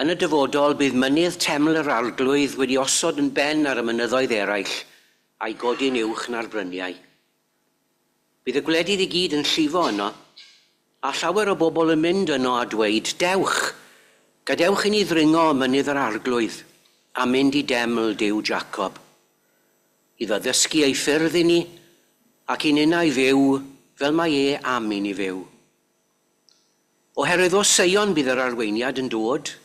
Yn y dyfodol, bydd mynydd teml yr arglwydd wedi osod yn ben ar y mynyddoedd eraill a'i godyn uwch na'r bryniau. Bydd y gwledydd i gyd yn llifo yno, a llawer o bobl yn mynd yno a dweud, dewch, gadewch i ni ddringo mynydd yr arglwydd a mynd i deml Duw Jacob. Iddo ddysgu ei ffyrdd i ni ac i nina i fyw fel mae am i ni fyw. Oherwydd o Seion bydd yr arweiniad yn dod,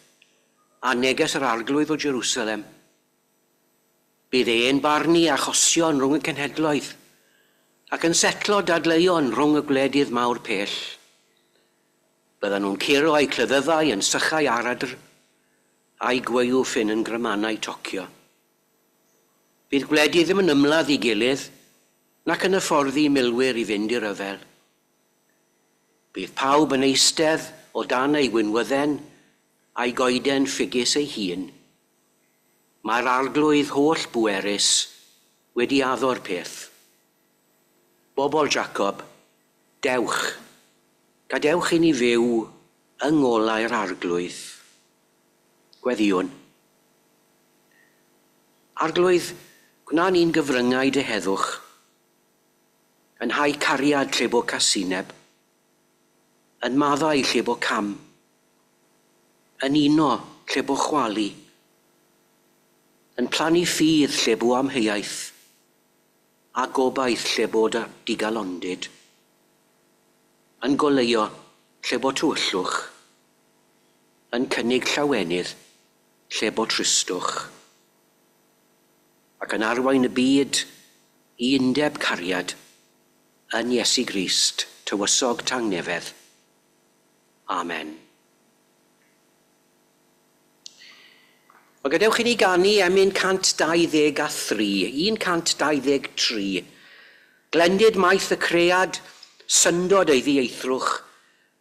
a neges yr arglwydd o Jerusalem. Bydd e'n barnu a chosion rhwng y cenhedloedd, ac yn setlo dadleuon rhwng y gwledydd mawr pell. Byddan nhw'n curo eu cleddyfau yn sychau aradr, a'i gwew ffyn yn grymanau tocio. Bydd gwledydd ddim yn ymladd i gilydd, nac yn hyfforddi milwyr i fynd i'r ryfel. Bydd pawb yn eistedd o dan ei wynwydden a'i goeden ffugus ei hun. Mae'r arglwydd holl bwerus wedi addo'r peth. Bobl Jacob, dewch, gadewch i ni fyw yng ngolau'r arglwydd. Gweddiwn. Arglwydd, gwna ni'n gyfryngau dy heddwch, yn hau cariad lle bo casineb, yn maddau lle bo cam, yn uno lle bo chwalu, yn plannu ffydd lle bo amheuaeth, a gobaith lle bod digalondyd, yn goleuo lle bo tywyllwch, yn cynnig llawenydd lle bo tristwch, ac yn arwain y byd i undeb cariad yn Iesu Grist, tywysog tangnefedd. Amen. O gadewch i ni ganu emyn 123, 123. Glendid maith y cread, syndod ei ddieithrwch,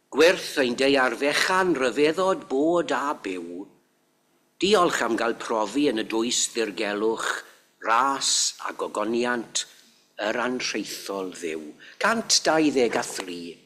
gwyrth ein deu ar fechan ryfeddod bod a byw. Diolch am gael profi yn y dwys ddirgelwch, ras a gogoniant, yr anrheithol dduw. 123.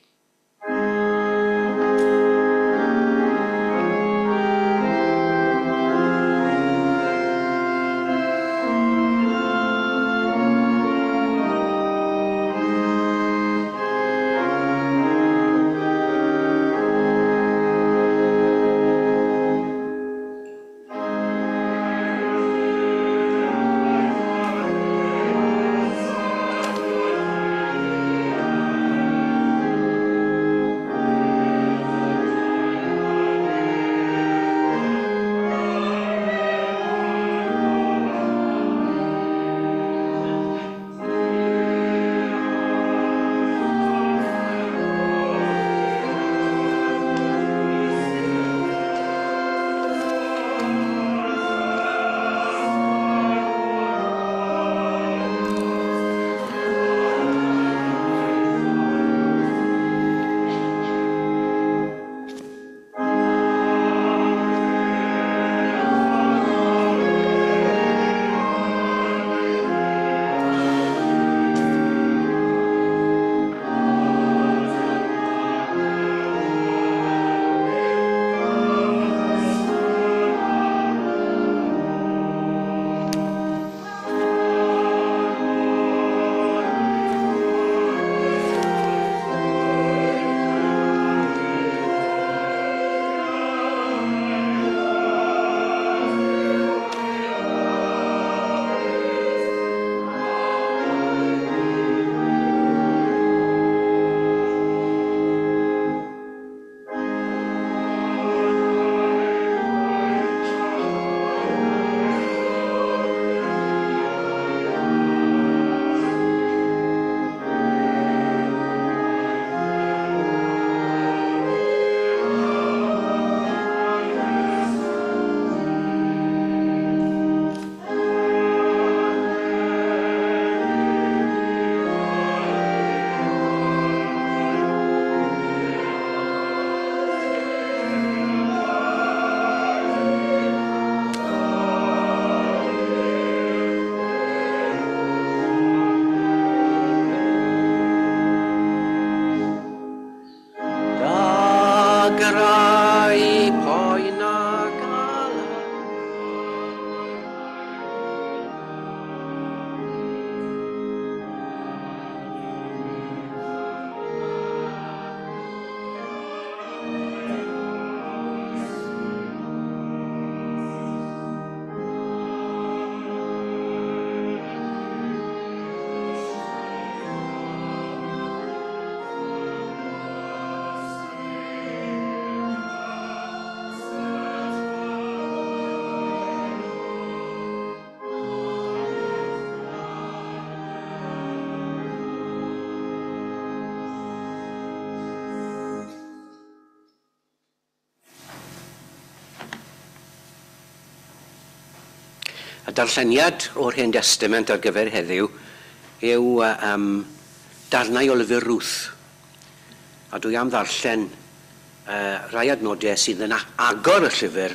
A darlleniad o'r Hen Testament ar gyfer heddiw yw darnau o lyfr Ruth. A dwi am ddarllen rai adnodau sydd yn agor y llyfr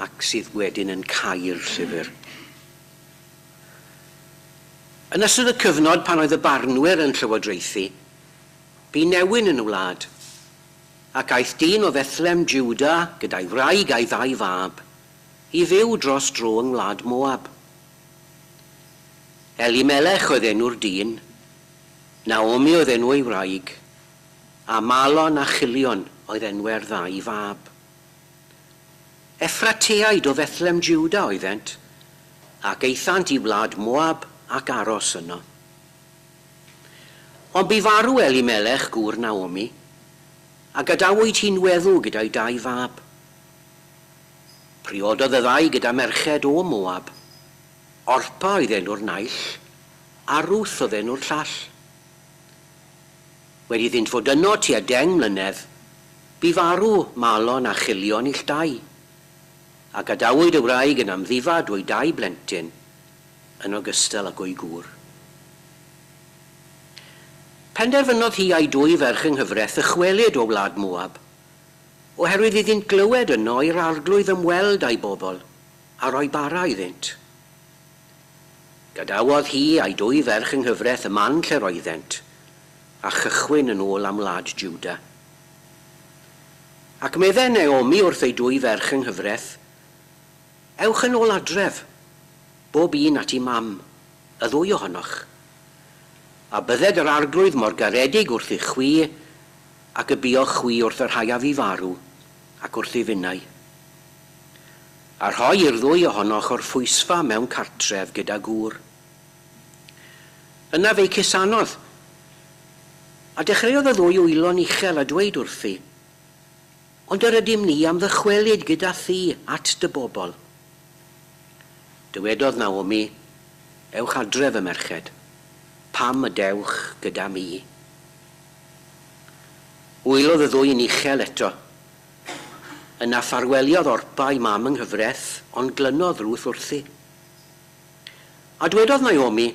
ac sydd wedyn yn cau'r llyfr. Yn ystod y cyfnod pan oedd y barnwyr yn llywodraethu, bu newyn yn y wlad, ac aeth dyn o Bethlem Juda gyda'i wraig a'i ddau fab i fyw dros dro yng ngwlad Moab. Elimelech oedd enw'r dyn, Naomi oedd enw ei wraig, a Malon a Chilion oedd enw'r ddau fab. Effrateaid o Bethlem Juda oeddent, ac eithant i wlad Moab ac aros yno. Ond bu farw Elimelech gŵr Naomi, a gadawyd hi'n weddw gyda'i dau fab. Priododd y ddau gyda merched o Moab. Orpa oedd enw'r naill, a Ruth oedd enw'r llall. Wedi iddynt fod yno tua 10 mlynedd, bu farw Malon a Chilion i'ch dau, a gadawyd y wraig yn amddifad o'i 2 blentyn, yn ogystal ag o'i gŵr. Penderfynodd hi a'i 2 ferch yng nghyfraith ychwelyd o wlad Moab, oherwydd iddynt glywed yno i'r arglwydd ymweld â'i bobl a roi bara iddynt. Gadawodd hi a'i 2 ferch yng nghyfraith y man lle roeddent, a chychwyn yn ôl am wlad Juda. Ac meddai Naomi wrth ei 2 ferch yng nghyfraith, ewch yn ôl adref, bob un at ei mam, y 2 ohonoch, a bydded yr arglwydd mor garedig wrth ei chwi, ac y buoch chwi wrth yr haiaf i farw, ac wrth ei finnau. A rhoi i'r 2 ohonoch o'r ffwysfa mewn cartref gyda gŵr. Yna fe'i cusanodd, a dechreuodd y 2 wylon uchel a dweud wrthi, ond yr ydym ni am ddychwelyd gyda thi at dy bobl. Dywedodd Naomi, ewch adref y merched, pam y dewch gyda mi. Wylodd y 2 yn uchel eto. Yna ffarweliodd Orpa i mam yng nghyfraith, ond glynodd Ruth wrthi. A dwedodd Naomi,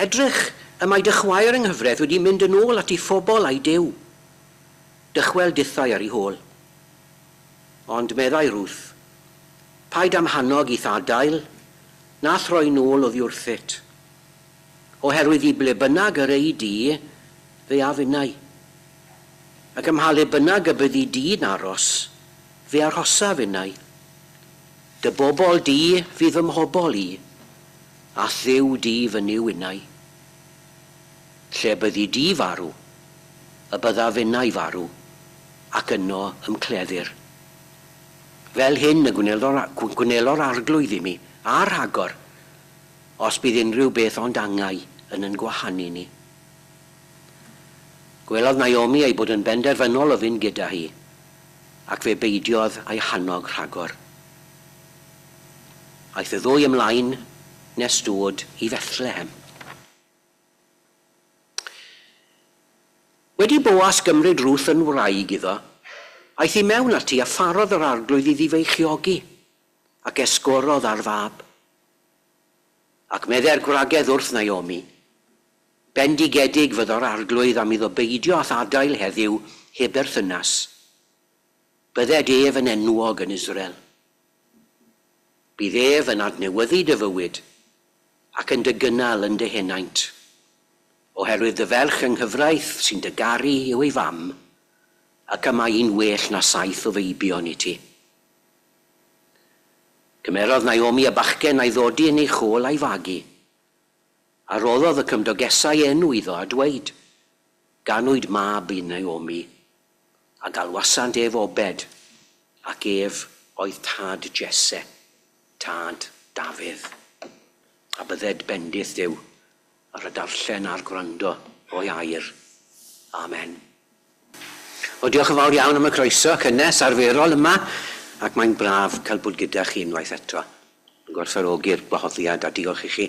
edrych y mae dy chwaer yng nghyfraith wedi mynd yn ôl at ei phobl a'i dew. Dychwel dithau ar ei hôl. Ond meddai Ruth, paid am hannog i thadail, na throi nôl oddi wrthyt. Oherwydd i ble bynnag yr ei di, fe a finnau. Ac ymhalu bynnag y byddi di'n aros, fe arhosa finnau. Dy bobl di fydd ym mhobol i, a Dduw di fy niw unau. Lle byddi di farw, y bydda finnau farw, ac yno ymcleddir. Fel hyn y gwnelo'r arglwydd i mi, a'r rhagor, os bydd unrhyw beth ond angau yn gwahanu ni. Gwelodd Naomi ei bod yn benderfynol o fynd gyda hi, ac fe beidiodd a'i hannog rhagor. Aeth y 2 ymlaen nes dod i Bethlehem. Wedi Boas gymryd Ruth yn wraig iddo, aeth hi mewn ati a pharodd yr arglwydd iddi fe'i chiogi, ac esgorodd ar fab. Ac meddai'r gwragedd wrth Naomi, bendigedig fyddo'r arglwydd am iddo beidio a thadail heddiw heb berthynas. Bydded ef yn enwog yn Israel. Bydd ef yn adnewyddu dy fywyd ac yn dy gynnal yn dy henaint, oherwydd dy ferch yng nghyfraith sy'n dy garu yw ei fam, ac yma un well na 7 o feibion i ti. Cymerodd Naomi y bachgen a'i ddodi yn ei chôl a'i fagu, a roddodd y cymdogesau enw iddo a dweud, ganwyd mab i Naomi, a galwasant ef Obed, ac ef oedd tad Jesse, tad Dafydd. A bydded bendith Duw ar y darllen a'r gwrando o'i air. Amen. O, diolch yn fawr iawn am y croeso cynnes arferol yma, ac mae'n braf cael bod gyda chi unwaith eto. Yn gwerthfawrogi'r gwahoddiad a diolch i chi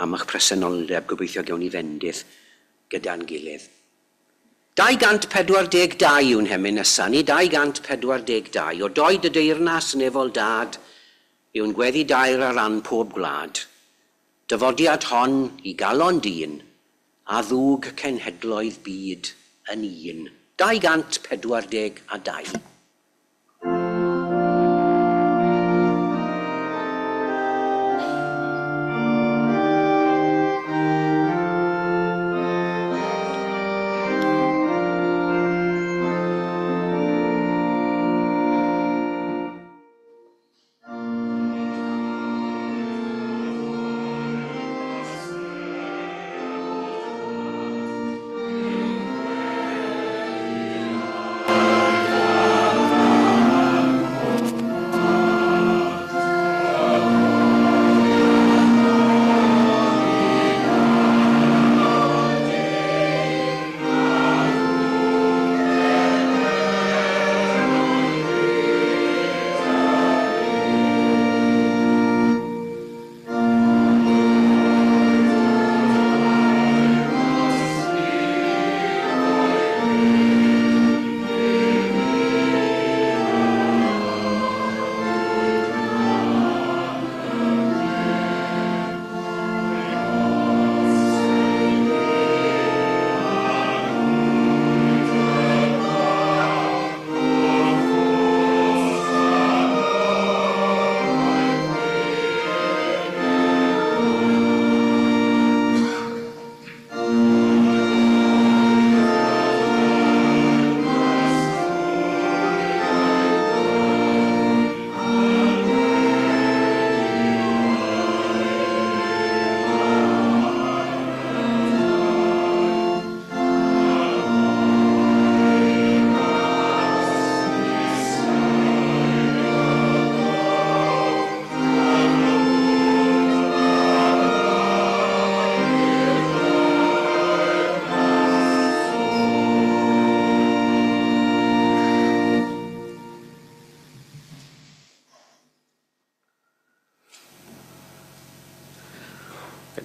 am eich presenoldeb, gobeithio gewn ni fendith gyda'n gilydd. 242 yw'n hemyn nesaf ni, 242 o doed y deyrnas yn efol dad yw'n gweddi dair ar ran pob gwlad. Dyfodiad hon I galon dyn, a ddwg cenhedloedd byd yn un. 242.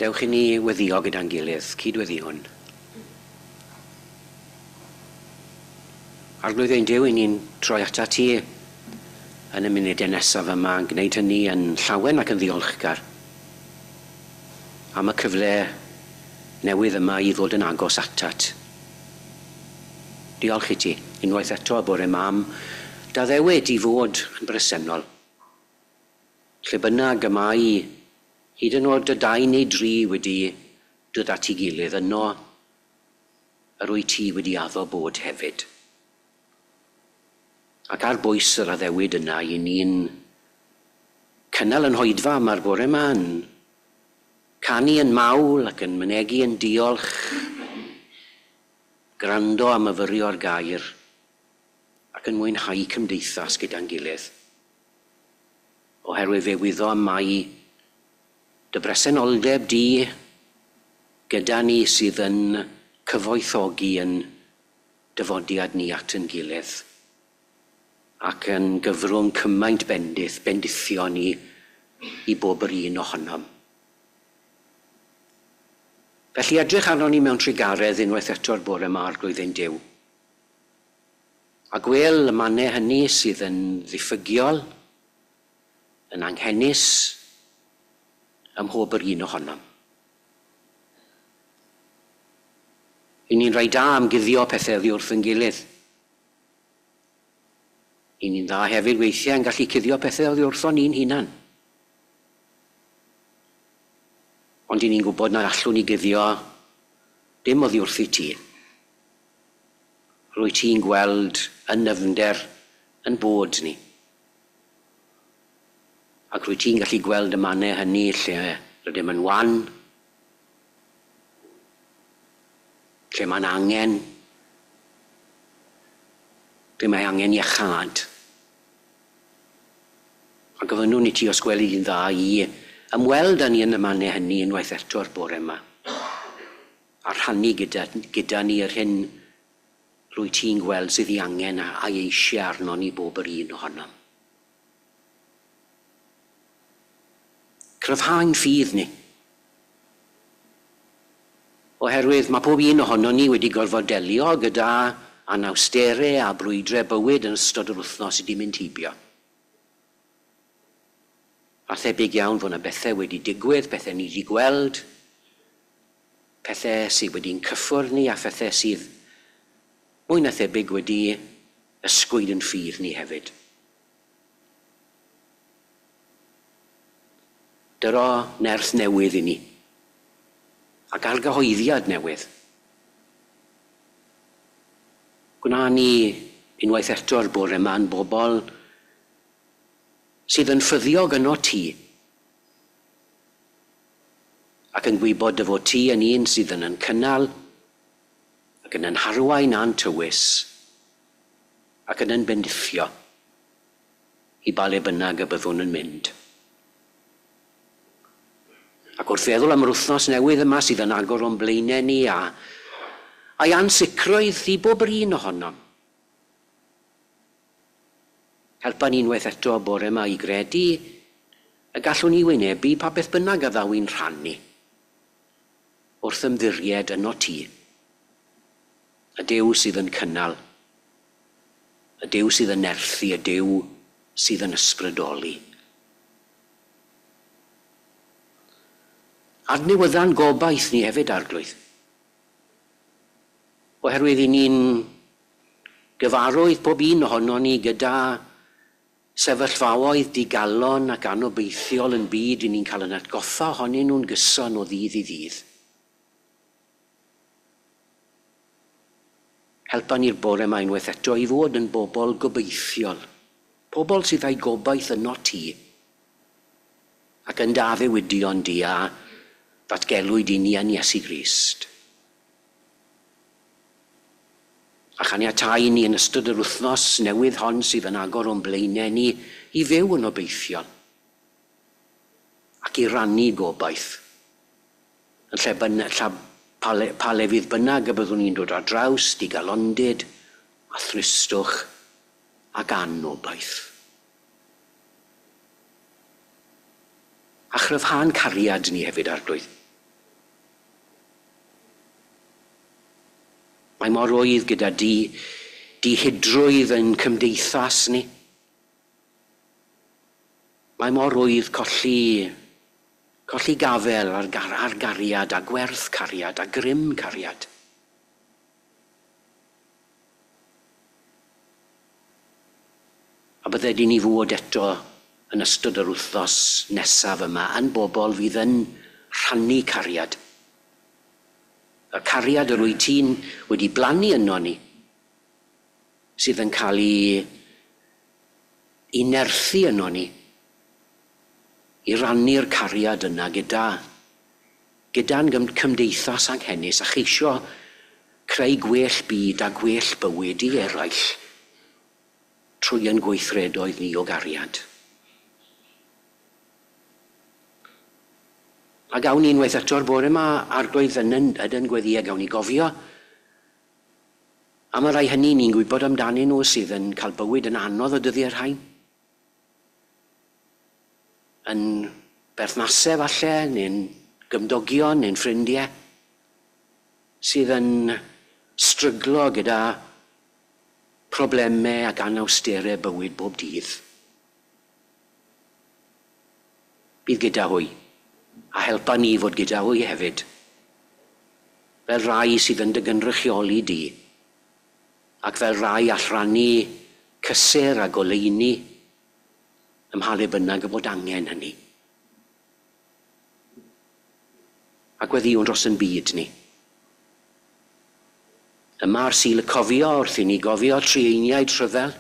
Gadewch I ni weddio gyda'n gilydd, cydweddion. Arglwydd ein Duw, I ni'n troi ata ti yn y munudau nesaf yma, yn gwneud hynny yn llawen ac yn ddiolchgar. Am y cyfle newydd yma I ddod yn agos atat. Diolch I ti, unwaith eto y bore mam, da ddewyd I fod yn bresennol. Lle bynnag yma I hyd yn oed y 2 neu 3 wedi dod at ei gilydd yno, yr wyt ti wedi addo bod hefyd. Ac ar bwys yr addewid yna, I ni'n cynnal yn hoedfa yma'r bore yma, yn canu yn mawl ac yn mynegu yn diolch, gwrando am myfyrio'r gair, ac yn mwynhau cymdeithas gyda'n gilydd. Oherwydd fe wyddo am mai dy bresenoldeb di gyda ni sydd yn cyfoethogi yn dyfodiad ni at yn gilydd ac yn gyfrwng cymaint bendithio ni I bob yr un ohonom. Felly edrych arno ni mewn trigaredd unwaith eto'r bore yma Arglwydd ein Duw. A gwel y mannau hynny sydd yn ddiffygiol, yn anghennus, ym mhob yr un ohonom. I ni'n rhoi da am guddio pethau oddi wrth yn gilydd. I ni'n dda hefyd weithiau yn gallu cuddio pethau oddi wrthon ni'n hunan. Ond I ni'n gwybod na allwn ni guddio dim oddi wrth I ti. Rwy ti'n gweld yn nyfnder yn bod ni. Ac rwy ti'n gallu gweld y mannau hynny lle rydym yn wan, lle mae'n angen, lle mae angen iachad. A gyfynwn I ti os gweli di'n dda I ymweld â ni yn y mannau hynny unwaith eto'r bore yma. A rhannu gyda ni yr hyn rwy ti'n gweld sydd I angen a eisiau arno ni bob yr un ohonom. Cryfhau'n ffydd ni. Oherwydd mae pob un ohono ni wedi gorfod delio gyda anawsterau a brwydrau bywyd yn ystod yr wythnos I di mynd hibio. A thebyg iawn fod yna bethau wedi digwydd, pethau ni wedi gweld, pethau sydd wedi'n cyffwrdd ni a pethau sydd mwy na thebyg wedi ysgwyd yn ffydd ni hefyd. Dyro nerth newydd i ni, ac argyhoeddiad newydd. Gwna ni unwaith eto'r bore yma'n bobl sydd yn ffyddiog yno ti, ac yn gwybod dy fod ti yn un sydd yn cynnal, ac yn harwain a'n tywys, ac yn bendithio i ba le bynnag y byddwn yn mynd. Ac wrth feddwl am yr wythnos newydd yma sydd yn agor o'n blaenau ni a'i ansicroedd i bob un ohonom. Helpa ni unwaith eto bore yma i gredu y gallwn ni wynebu pa beth bynnag a ddaw i'n rhannu wrth ymddiried yno ti. Y Duw sydd yn cynnal, y Duw sydd yn nerthu, y Duw sydd yn ysbrydoli. Adnewyddan gobaith ni hefyd, Arglwydd. Oherwydd i ni'n gyfarwydd pob un ohono ni gyda sefyllfaoedd digalon ac anobeithiol yn byd i ni'n cael yn atgoffa ohonyn nhw'n gyson o ddydd i ddydd. Helpa ni'r bore yma unwaith eto i fod yn bobl gobeithiol, pobl sydd â'i gobaith yno ti, ac yn da ddiwydion di a ddatgelwyd i ni yn Iesu Grist. A chaniatáu ni yn ystod yr wythnos newydd hon sydd yn agor o'n blaenau ni i fyw yn obeithiol ac i rannu gobaith yn lle pa lefydd bynnag y byddwn ni'n dod ar draws, digalondid, a thristwch ac anobaith. A chryfhau'n cariad ni hefyd, Arglwydd. Mae mor rwydd gyda dihydrwydd yn cymdeithas ni. Mae mor rwydd colli gafel ar gariad, a gwerth cariad, a grym cariad. A bydde di ni fod eto yn ystod yr wythnos nesaf yma yn bobl fydd yn rhannu cariad. Y cariad yr wyt ti'n wedi blannu yno ni, sydd yn cael i nerthu yno ni, i rannu'r cariad yna gyda'n cymdeithas anghennus a cheisio creu gwell byd a gwell bywyd i eraill trwy ein gweithredoedd ni o gariad. A gawn ni unwaith eto'r bore yma Arglwydd yn gweddio, gawn ni gofio am y rai hynny ni'n gwybod amdanyn nhw sydd yn cael bywyd yn anodd o dyddiau'r rhain. Yn berthnasau falle, neu'n gymdogion, neu'n ffrindiau, sydd yn stryglo gyda problemau ac anawsterau bywyd bob dydd. Bydd gyda hwy. A helpa ni fod gyda hwy hefyd, fel rai sydd yn dy gynrychioli di, ac fel rai all rannu cysur a goleuni ym mha le bynnag y bod angen hynny. A gweddiwn dros yn byd ni. Yma'r sy'n cofio wrth i ni gofio treiniaid rhyfel.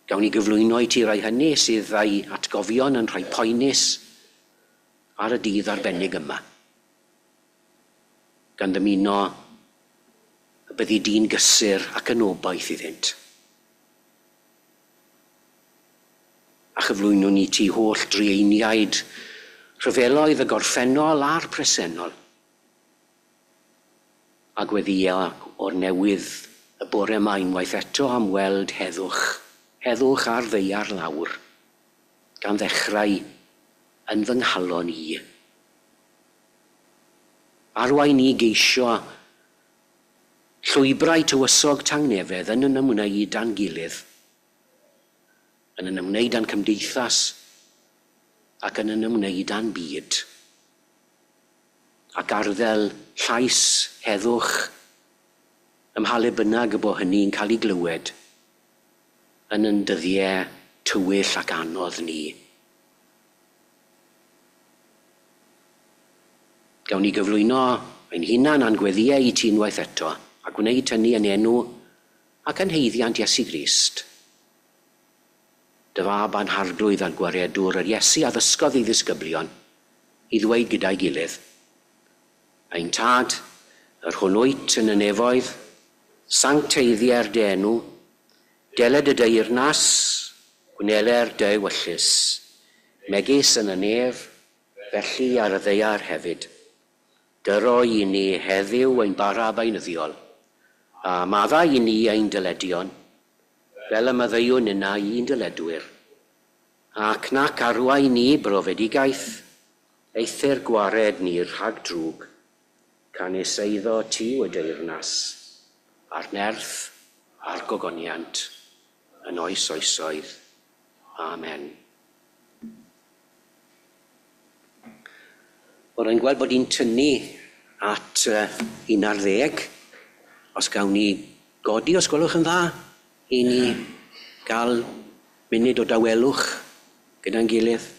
Gawn ni gyflwyno i ti rai hynny sydd â'i atgofion yn rhai poenus ar y dydd arbennig yma. Gan dymuno y byddi di'n gysur ac yn obaith iddynt. A chyflwyno ni ti holl dreiniaid rhyfeloedd y gorffennol a'r presennol. A gweddio o'r newydd y bore yma unwaith eto am weld heddwch ar ddeiar lawr, gan ddechrau yn fy nghalon i. Arwain ni geisio llwybrau tywysog tangnefedd yn ymwneud â'n gilydd, yn ymwneud â'n cymdeithas ac yn ymwneud â'n byd. Ac arddel llais heddwch ym mhalu bynnag y bo hynny'n cael ei glywed yn ein dyddiau tywyll ac anodd ni. Gawn ni gyflwyno ein hunan a'n gweddiau i ti unwaith eto a gwneud hynny yn enw ac yn heiddiant Iesu Grist. Dy fab a'n harglwydd a'r gwaredwr yr Iesu a ddysgodd ei ddisgyblion i ddweud gyda'i gilydd. Ein tad, yr hwnnwyt yn y nefoedd, sancteiddiau'r dy enw, deled y deyrnas, gwneler dy wyllus, megis yn y nef, felly ar y ddeiar hefyd. Dyro i ni heddiw ein bara baenyddiol, a maddau i ni ein dyledion, fel y maddeiwn yna i'n dyledwyr, ac nac arwai ni brofedigaeth, eithir gwared ni rhag drwg, can eseiddo ti o deyrnas, a'r nerth a'r gogoniant, yn oes oesoedd. Amen. Wel, rwy'n gweld bod hi'n tynnu at 11. Os gawn ni godi, os gwelwch yn dda, i ni gael munud o dawelwch gyda'n gilydd.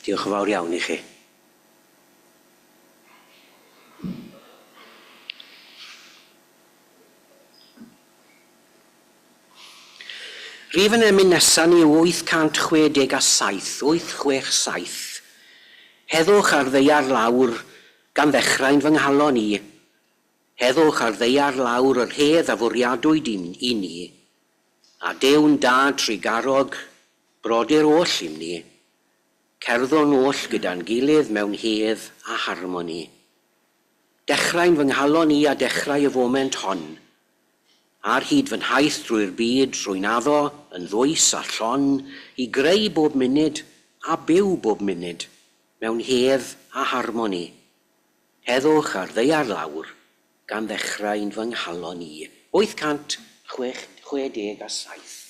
Diolch yn fawr iawn i chi. Rif yn emyn nesaf ni 867, 867. Heddwch ar ddeiar lawr gan ddechrau'n fy nghalon i. Heddwch ar ddeiar lawr yr hedd a fwriadwyd i ni. A Dew'n dad trigarog, brodyr oll i'm ni. Cerddon oll gyda'n gilydd mewn hedd a harmoni. Dechrau'n fy nghalon i a dechrau y foment hon. Ar hyd fy nhaith drwy'r byd rwy'n addo yn ddwys a llon i greu bob munud a byw bob munud mewn hedd a harmoni. Heddwch ar ddeiar lawr gan ddechrau'n fy nghalon i. 867.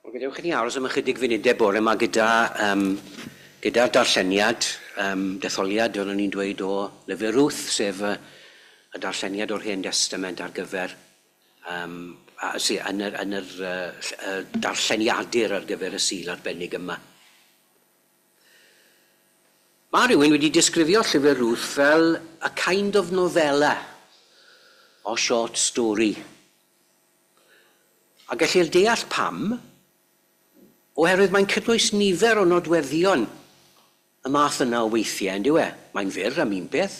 Gadewch i ni aros am ychydig funudau bore yma gyda'r darlleniad, detholiad o'n i'n dweud o lyfr Ruth, sef y darlleniad o'r Hen Testament ar gyfer yn yr darlleniadur ar gyfer y sul arbennig yma. Mae rhywun wedi disgrifio llyfr Ruth fel a kind of novella o short story. A gellir deall pam, oherwydd mae'n cynnwys nifer o nodweddion y math yna o weithiau, ynddyw e? Mae'n fyr am un peth.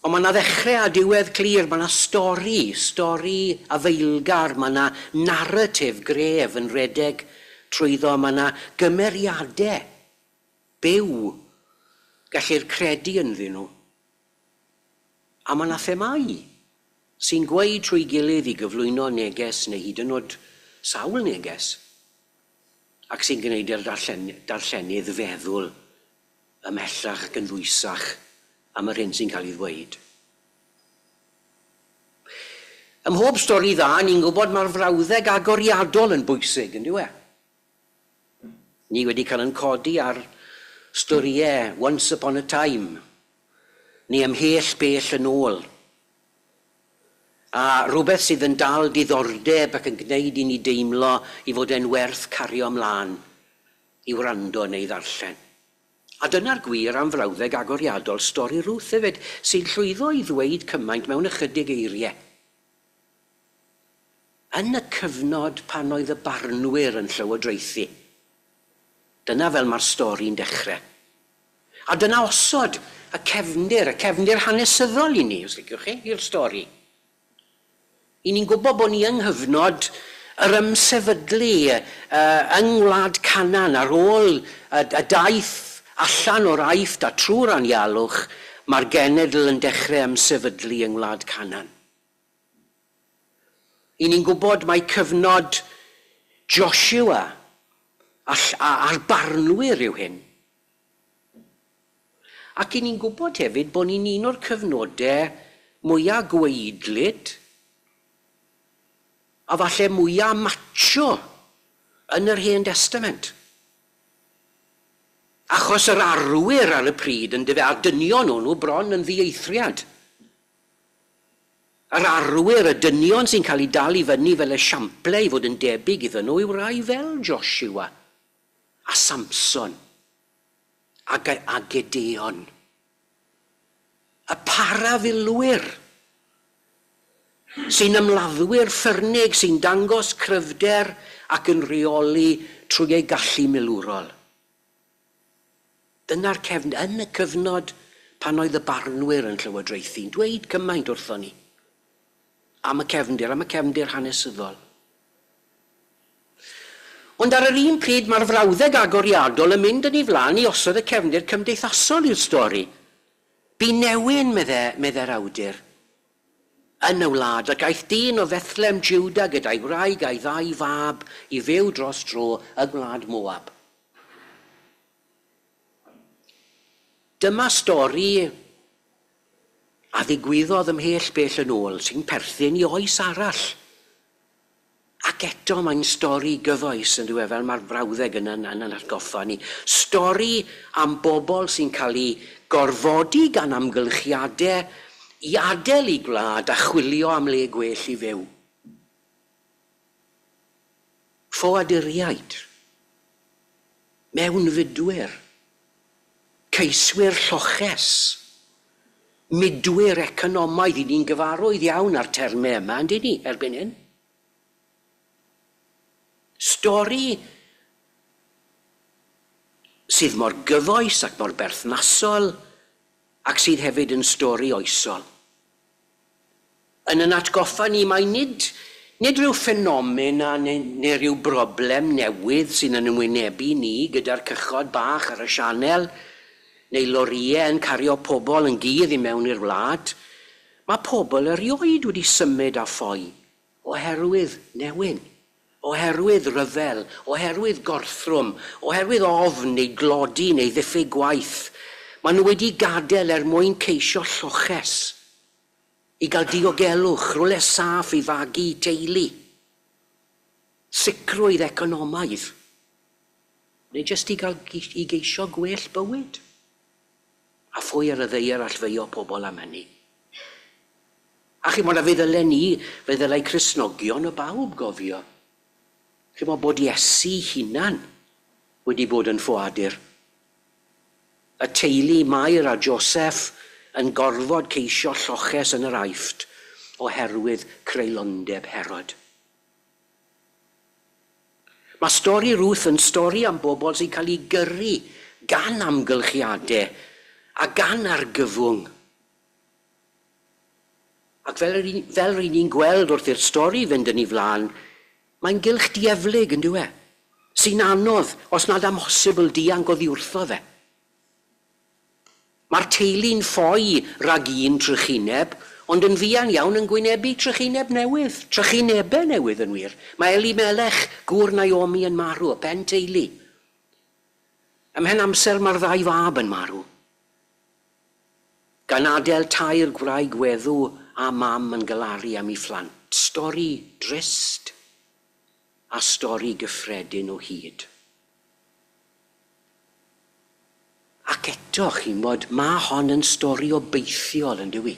Ond mae yna ddechrau a diwedd clir, mae yna stori a feilgar, mae yna narratif gref yn redeg trwyddo, mae yna gymeriadau byw gallir credu ynddyn nhw. A mae yna themau sy'n gweud trwy gilydd i gyflwyno neges neu hyd yn oed sawl neges, ac sy'n gwneud i'r darllenydd feddwl ymhellach ac yn ddwysach am yr hyn sy'n cael ei ddweud. Ym mhob stori dda, ni'n gwybod mae'r frawddeg agoriadol yn bwysig, ynddyw e? Ni wedi cael yn codi ar storiau Once Upon a Time, neu ymhell bell yn ôl. A rhywbeth sydd yn dal diddordeb ac yn gwneud i ni deimlo i fod e'n werth cario ymlaen i wrando neu ddarllen. A dyna'r gwir am frawddeg agoriadol stori Ruth hefyd, sy'n llwyddo i ddweud cymaint mewn ychydig eiriau. Yn y cyfnod pan oedd y barnwyr yn llywodraethu, dyna fel mae'r stori'n dechrau. A dyna osod y cefndir hanesyddol i ni, os liciwch chi, i'r stori. I ni'n gwybod bod ni yng nghyfnod yr ymsefydlu yng Ngwlad Canan ar ôl y daith allan o'r Aifft a trwy'r anialwch, mae'r genedl yn dechrau ymsefydlu yng Ngwlad Canan. I ni'n gwybod mae cyfnod Joshua a'r barnwyr yw hyn. Ac i ni'n gwybod hefyd bod ni'n un o'r cyfnodau mwyaf gweidlyd a falle mwyaf macho yn yr Hen Testament. Achos yr arwyr ar y pryd yn a dynion nhw bron yn ddieithriad. Yr arwyr, y dynion sy'n cael ei dal i fyny fel esiamplau i fod yn debyg iddyn nhw yw rai fel Joshua a Samson a Gedeon. Y parafilwyr sy'n ymladdwyr ffyrnig sy'n dangos cryfder ac yn rheoli trwy ei gallu milwrol. Dyna'r yn y cyfnod pan oedd y barnwyr yn llywodraethu'n dweud cymaint wrthon ni am y cefndir hanesyddol. Ond ar yr un pryd mae'r frawddeg agoriadol yn mynd yn ei flaen i osod y cefndir cymdeithasol i'r stori. Bu newyn, medde'r awdur, yn y wlad, ac aeth dyn o Fethlem Juda gyda'i wraig a'i ddau fab i fyw dros dro y gwlad Moab. Dyma stori a ddigwyddodd ymhell bell yn ôl sy'n perthyn i oes arall. Ac eto mae'n stori gyfoes yn dweud fel mae'r frawddeg yn atgoffa ni. Stori am bobl sy'n cael ei gorfodi gan amgylchiadau i adael i gwlad a chwilio am le gwell i fyw. Ffoaduriaid, mewnfudwyr, ceiswyr lloches, midwyr economaidd, i ni'n gyfarwydd iawn ar termau yma, yndyn ni, erbyn hyn. Stori sydd mor gyfoes ac mor berthnasol ac sydd hefyd yn stori oesol. Yn yn atgoffa ni mae nid rhyw ffenomena neu rhyw broblem newydd sy'n yn ymwynebu ni gyda'r cychod bach ar y sianel neu loriau yn cario pobl yn gydd i mewn i'r wlad. Mae pobl erioed wedi symud a ffoi oherwydd newyn, oherwydd ryfel, oherwydd gorthrwm, oherwydd ofn neu glodi neu ddiffyg gwaith. Maen nhw wedi gadael mwyn ceisio lloches, i gael diogelwch, rhywle saff i fagu teulu. sicrwydd economaidd, neu jyst i geisio gwell bywyd. A phwy ar y ddeir allfeio pobl am hynny. A chi modd a fe ddylai Cristnogion y bawb gofio. Chi modd bod Iesu hunan wedi bod yn ffoadur. Y teulu Mair a Joseph yn gorfod ceisio lloches yn yr Aifft oherwydd creulondeb Herod. Mae stori Ruth yn stori am bobl sy'n cael ei gyrru gan amgylchiadau a gan argyfwng. Ac fel rydyn ni'n gweld wrth i'r stori fynd yn ei flaen, mae'n gylch dieflig yn dywe, sy'n anodd os nad amhosibl dianc oddi wrtho fe. Mae'r teulu'n ffoi rhag un trychineb, ond yn fuan iawn yn gwynebu trychinebau newydd yn wir. Mae Elimelech, gŵr Naomi yn marw, y pen teulu. Ymhen amser mae'r ddau fab yn marw. Gan adael tair gwraig weddw a mam yn galaru am ei phlant. Stori drist a stori gyffredin o hyd. Ac eto, chi'n bod, mae hon yn stori obeithiol yn dywi.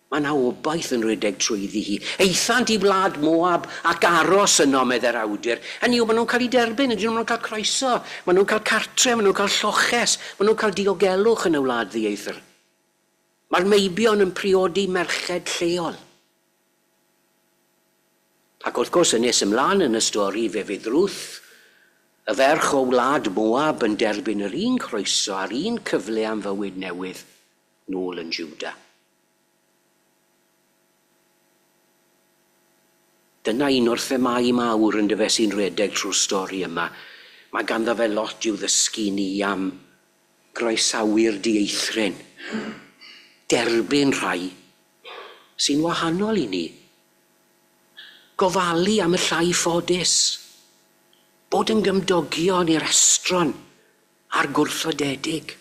Mae yna obaith yn rhedeg trwyddi hi. Eithant i wlad Moab ac aros yno, medde'r awdur. Hynny yw, maen nhw'n cael ei derbyn, ydyn nhw'n cael croeso, maen nhw'n cael cartre, maen nhw'n cael lloches, maen nhw'n cael diogelwch yn y wlad ddieithr. Mae'r meibion yn priodi merched lleol. Ac wrth gwrs yn nes ymlaen yn y stori fe fydd Ruth, y ferch o wlad Moab yn derbyn yr un croeso a'r un cyfle am fywyd newydd nôl yn Juda. Dyna un o'r themau mawr yn dyfe sy'n rhedeg trwy'r stori yma. Mae ganddo fe lot i'w ddysgu ni am groesawu'r dieithrin. Derbyn rhai sy'n wahanol i ni. Gofalu am y llai ffodus. Bod yn gymdogion i'r estron a'r gwrthodedig.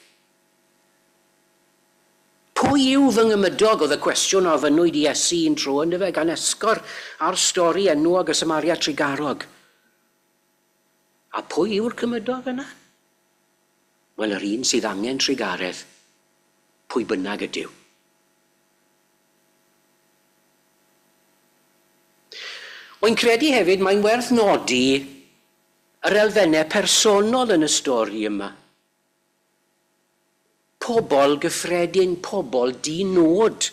Pwy yw fy ngymydog oedd y cwestiwn o fynwyd i Iesu yn tro yn dyfe gan esgor ar stori enwog y Samaria Trigarog. A pwy yw'r cymydog yna? Wel, yr un sydd angen trigaredd, pwy bynnag ydyw. Wy'n credu hefyd mae'n werth nodi yr elfennau personol yn y stori yma. Pobol gyffredin, pobol di-nod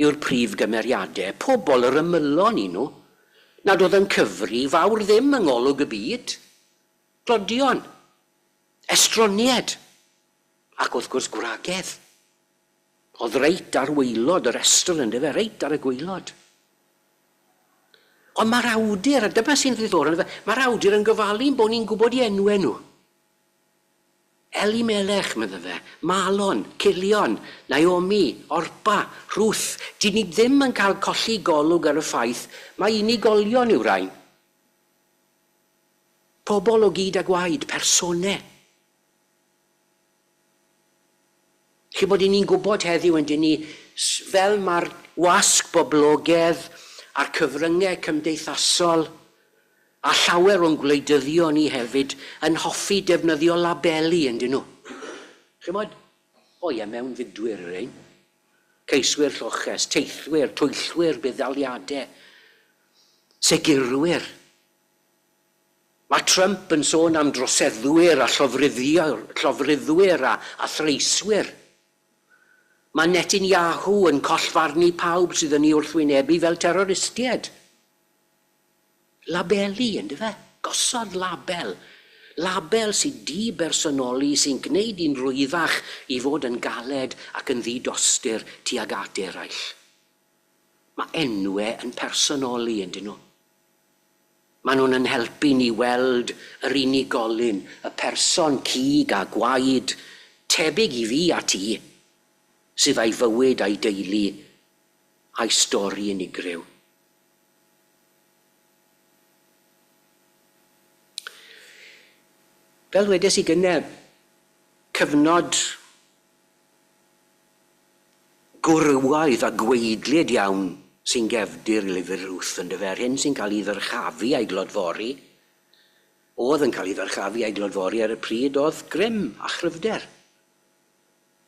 yw'r prif gymeriadau, pobol yr ymylon i nhw, nad oedd yn cyfri fawr ddim yng ngolwg y byd. Glodion, estronied, ac wrth gwrs gwragedd. Oedd reit ar waelod yr estron yn dyfe, reit ar y gwaelod. Ond mae'r awdur, a dyma sy'n ddiddorol, mae'r awdur yn gofalu bod ni'n gwybod i enwau nhw. Elimelech, medda fe, Malon, Cilion, Naomi, Orpa, Ruth. Dyn ni ddim yn cael colli golwg ar y ffaith, mae unigolion yw'r rhain. Pobol o gyd a gwaed, personau. Chi bod ni'n gwybod heddiw yn dyn ni, fel mae'r wasg boblogaidd a'r cyfryngau cymdeithasol a llawer o'n gwleidyddion ni hefyd yn hoffi defnyddio labeli yn dyn nhw. Chi bod, mewn fidwyr yr ein. Ceiswyr lloches, teithwyr, twyllwyr, buddaliadau, segurwyr. Mae Trump yn sôn am droseddwyr a llofruddwyr a threiswyr. Mae Netanyahu yn collfarnu pawb sydd yn ei wrthwynebu fel terroristiaid. Labeli, ynddo fe? Gosod label. Label sy'n di-bersonoli, sy'n gwneud i'n rwyddach i fod yn galed ac yn ddidostir tuag at eraill. Mae enwau yn personoli, yndyn nhw. Maen nhw'n yn helpu ni weld yr unigolyn, y person cig a gwaed, tebyg i fi a ti, sydd a'i fywyd a'i deulu, a'i stori unigryw. Fel wedes i gynnau, cyfnod gwrywaidd a gweidlid iawn sy'n gefndir i lyfr Ruth yn dyfer, hyn sy'n cael ei ddyrchafu a'i glodfori. Oedd yn cael ei ddyrchafu a'i glodfori ar y pryd oedd grym a chryfder.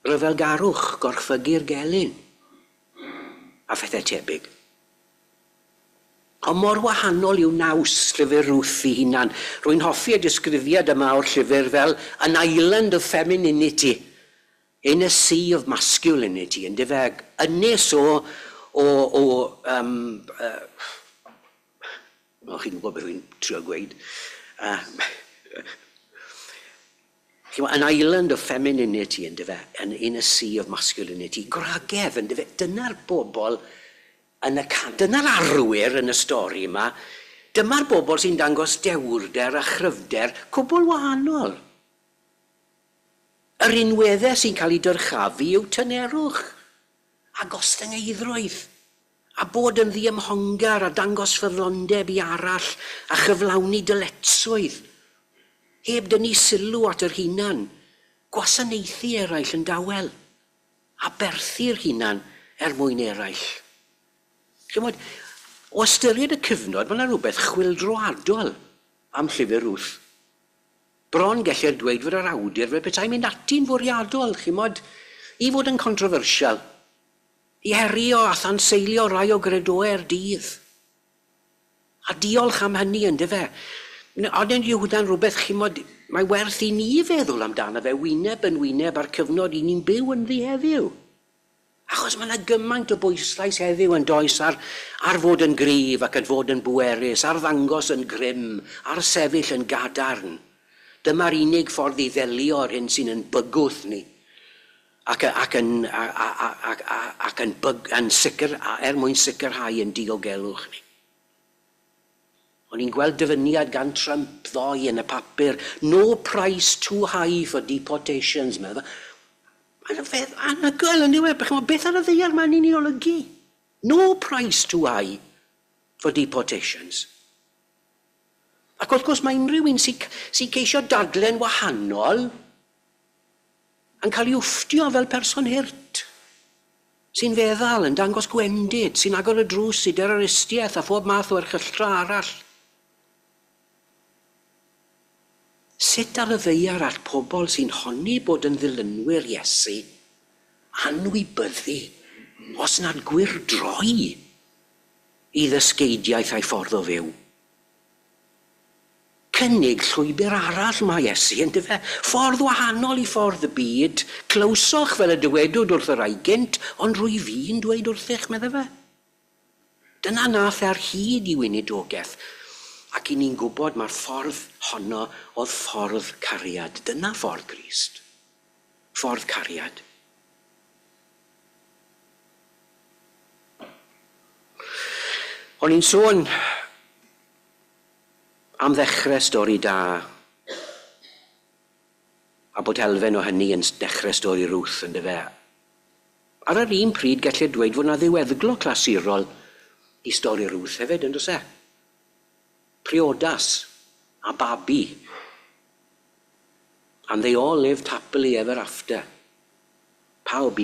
Ryfelgarwch, gorffygu'r gelyn, a phethau tebyg. Ond mor wahanol yw naws llyfr Ruth ei hunan. Rwy'n hoffi y disgrifiad yma o'r llyfr fel an island of femininity in a sea of masculinity, yn dyfeg, ynys o chi'n gwybod beth dwi'n trio gweud. An island of femininity, yn dyfeg, in a sea of masculinity. Gwragedd, yn dyfeg, dyna'r bobl, dyna'r arwyr yn y stori yma, dyma'r bobl sy'n dangos dewrder a chryfder cwbl wahanol. Yr unweddau sy'n cael ei dyrchafu yw tynerwch a gostyngeidroedd, a bod yn ddiymhongar a dangos ffyddlondeb i arall a chyflawni dyletswydd, heb dynnu sylw at yr hunan, gwasanaethu eraill yn dawel, a berthu'r hunan mwyn eraill. Chymod, o ystyried y cyfnod, mae yna rhywbeth chwildroadol am llyfr Ruth. Bron gellir dweud fod yr awdur fe petai'n mynd ati'n fwriadol, chymod, i fod yn controversial, i herio a thanseilio rai o gredoau'r dydd. A diolch am hynny yn dyfe. Ond yn hwnna'n rhywbeth, chymod, mae werth i ni feddwl amdano fe wyneb yn wyneb ar cyfnod i ni'n byw yn ddi heddiw. Achos mae yna gymaint o bwyslais heddiw yn does ar fod yn gryf ac yn fod yn bwerus, ar ddangos yn grym, ar sefyll yn gadarn. Dyma'r unig ffordd i ddelio ar hyn sy'n yn bygwth ni. Ac yn sicr, mwyn sicrhau yn diogelwch ni. O'n i'n gweld dyfyniad gan Trump ddoe yn y papur, no price too high for deportations, meddwl. Mae'n fedd anhygoel yn diwedd, beth ar y ddeiar mae'n ni'n ei olygu? No price too high for deportations. Ac wrth gwrs mae unrhyw un sy'n ceisio dadlen wahanol yn cael ei wfftio fel person hirt, sy'n feddal yn dangos gwendid, sy'n agor y drws i terroristiaeth a phob math o erchylltra arall. Sut ar y ddeiar at pobl sy'n honni bod yn ddilynwyr Iesu, anwybyddu os nad gwirdroi i ddysgeidiaeth a'i ffordd o fyw. Cynnig llwybr arall mae Iesu yn dyfe, ffordd wahanol i ffordd y byd, clywsoch fel y dywedwyd wrth yr aigint, ond rwy fi'n dweud wrthych, medda fe. Dyna nath ar hyd i weinidogaeth, ac i ni'n gwybod mae'r ffordd honno oedd ffordd cariad. Dyna ffordd Crist. Ffordd cariad. O'n i'n sôn am ddechrau stori da, a bod elfen o hynny yn dechrau stori Ruth yn dyfe. Ar yr un pryd gellir dweud fod yna ddiweddglo clasurol i stori Ruth hefyd, yn does e? Priodas a babi. And they all lived happily ever after. Pawb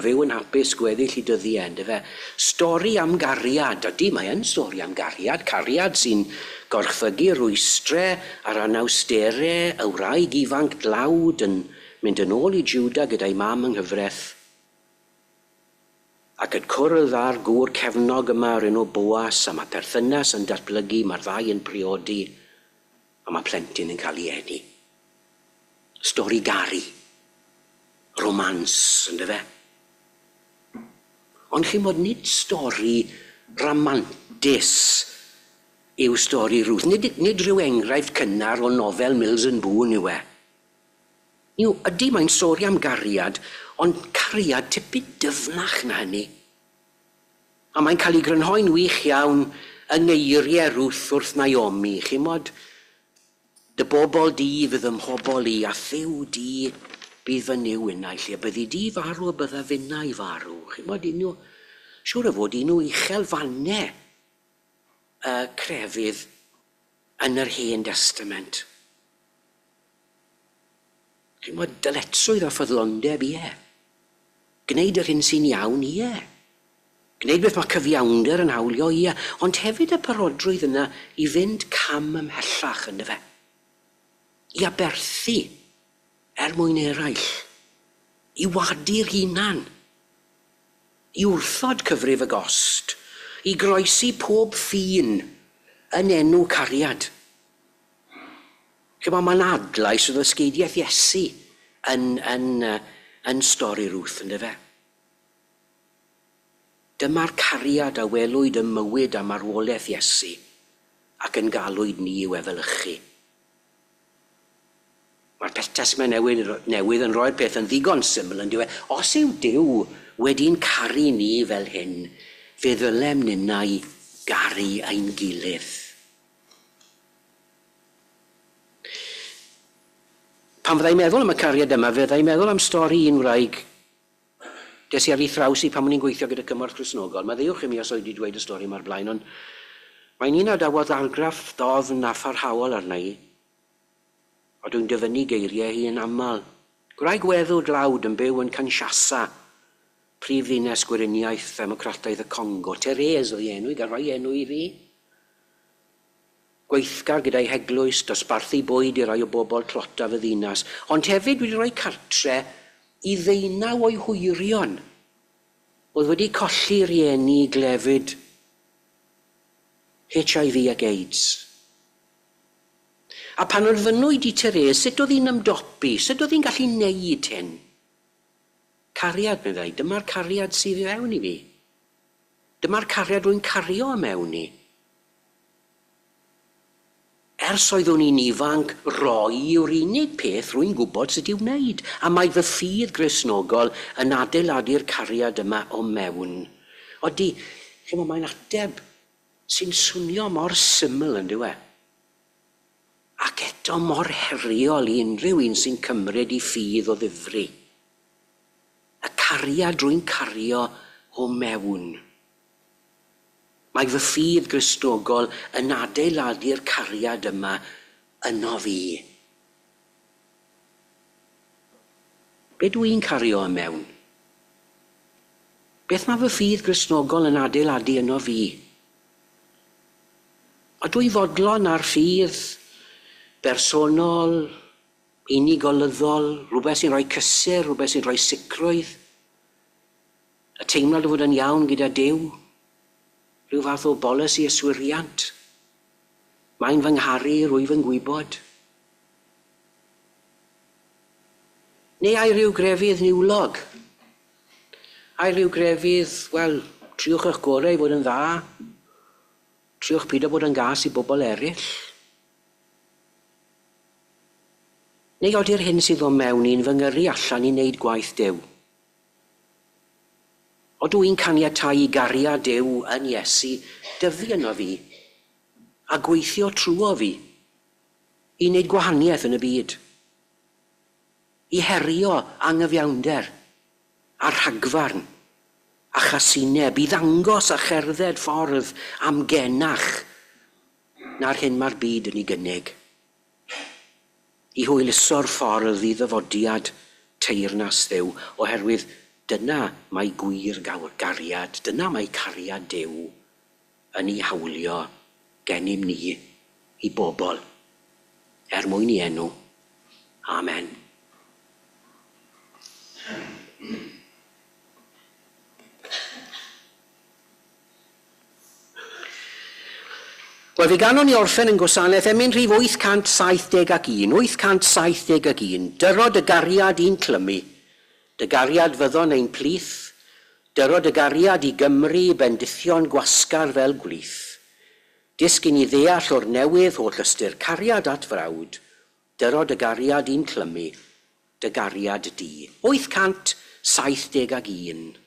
fyw yn hapus gweddill i dyddiau, yn dyfe. Stori am gariad, ydy mae yn stori am gariad, cariad sy'n gorffygu rwystre ar anawsterau, y wraig ifanc dlawd yn mynd yn ôl i Juda gyda'i mam yng nghyfraith. Ac yn cwrdd ar gŵr cefnog yma o'r enw Boas, a mae perthynas yn datblygu, mae'r ddau yn priodi, a mae plentyn yn cael ei eni. Stori gari, romans, yn dyfe. Ond chi'n bod nid stori ramantus yw stori Ruth. Nid rhyw enghraifft cynnar o nofel Mills and Boon yw e. Ydy mae'n stori am gariad, ond cariad tipyn dyfnach na hynny. A mae'n cael ei grynhoi'n wych iawn yng ngeiriau Ruth wrth Naomi. Chi'n mod, dy bobl di fydd ymhobol i, a ddiw di bydd fy niw unai, lle byddi di farw a bydda fynnau farw. Chi'n mod, siŵr o fod nhw uchel fannau crefydd yn yr Hen Testament. Chi'n bod dyletswydd a ffyddlondeb, ie. Gwneud yr hyn sy'n iawn, ie. Gwneud beth mae cyfiawnder yn hawlio, ie, ond hefyd y parodrwydd yna i fynd cam ymhellach yn fe. I aberthu mwyn eraill. I wadu'r hunan. I wrthod cyfrif y gost. I groesi pob ffin yn enw cariad. Mae'n adlais o ddysgeidiaeth Iesu yn stori Ruth yn fe. Dyma'r cariad a welwyd ym mywyd a marwolaeth Iesu ac yn galwyd ni i'w efelychu. Mae'r Testament newydd yn rhoi'r peth yn ddigon syml yn diwe. Os yw Duw wedi'n caru ni fel hyn, fe ddylem ninnau garu ein gilydd. Pan fyddai'n meddwl am y cariad yma, fyddai'n meddwl am stori un wraig des i ar ei thraws i pan mwyn i'n gweithio gyda cymorth Cristnogol. Mae ddiwch i mi os oedd wedi dweud y stori yma'r blaen, ond mae'n un o dawodd argraff ddodd a pharhaol arna i. A dwi'n dyfynnu geiriau hi yn aml. Gwraig weddw dlawd yn byw yn Kinshasa, prif ddinas Gweriniaeth Ddemocrataidd y Congo. Therese oedd ei enw, gan rhoi enw i fi. Gweithgar gyda'i heglwys, dosbarthu bwyd i rai o bobl trota fy ddinas, ond hefyd wedi rhoi cartre i ddeunaw o'i hwyrion oedd wedi colli rieni glefyd HIV ac AIDS. A pan oedd fynwyd i Therese, sut oedd hi'n ymdopi, sut oedd hi'n gallu neud hyn? Cariad, meddai, dyma'r cariad sydd i fewn i fi. Dyma'r cariad rwy'n cario mewn i. Ers oeddwn i'n ifanc, roi yw'r unig peth rwy'n gwybod sut i'w wneud, a mae fy ffydd Gristnogol yn adeiladu'r cariad yma o mewn. Odi, mae'n ateb sy'n swnio mor syml yn dywe. Ac eto mor heriol i unrhyw un sy'n cymryd i ffydd o ddifri. Y cariad rwy'n cario o mewn. Mae fy ffydd Gristnogol yn adeiladu'r cariad yma yno fi. Be dwi'n cario y mewn? Beth mae fy ffydd Gristnogol yn adeiladu yno fi? A dwi'n fodlon ar ffydd bersonol, unigolyddol, rhywbeth sy'n rhoi cysur, rhywbeth sy'n rhoi sicrwydd, y teimlad o fod yn iawn gyda Duw, rhyw fath o bolisi yswiriant. Mae'n fy ngharu, rwyf yn gwybod. Neu ai ryw grefydd niwlog? Ai ryw grefydd, wel, triwch eich gorau i fod yn dda. Triwch peidio bod yn gas i bobl eraill. Neu oedi'r hyn sydd o mewn i'n fy ngyrru allan i wneud gwaith Duw? Odw i'n caniatau i gariad Duw yn Iesu dyfu yno fi a gweithio trwy fi i wneud gwahaniaeth yn y byd. I herio anghyfiawnder a rhagfarn a chasineb, i ddangos a cherdded ffordd am genach na'r hyn mae'r byd yn ei gynnig. I hwyluso'r ffordd i ddyfodiad teyrnas Dduw, oherwydd dyna mae gwir gariad, dyna mae cariad Duw yn ei hawlio gennym ni i bobl, mwyn i enw. Amen. Wel, fi ganon ni orffen yn Gwasanaeth emyn rhif 871, 871, dyrod y gariad i'n clymu. Dy gariad fyddon ein plith, dyrod y gariad i Gymru bendithion gwasgar fel gwlith. Disgyn i ddeall o'r newydd holl ystyr cariad at frawd, dyrod y gariad i'n clymu, dy gariad di. 871.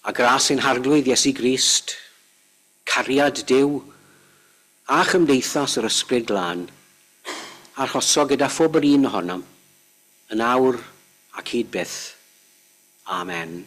A gras ein harglwydd Iesu Grist, cariad Duw, a chymdeithas yr ysbryd glân, a'r hoso gyda phob yr un ohonom, yn awr ac hyd byth. Amen.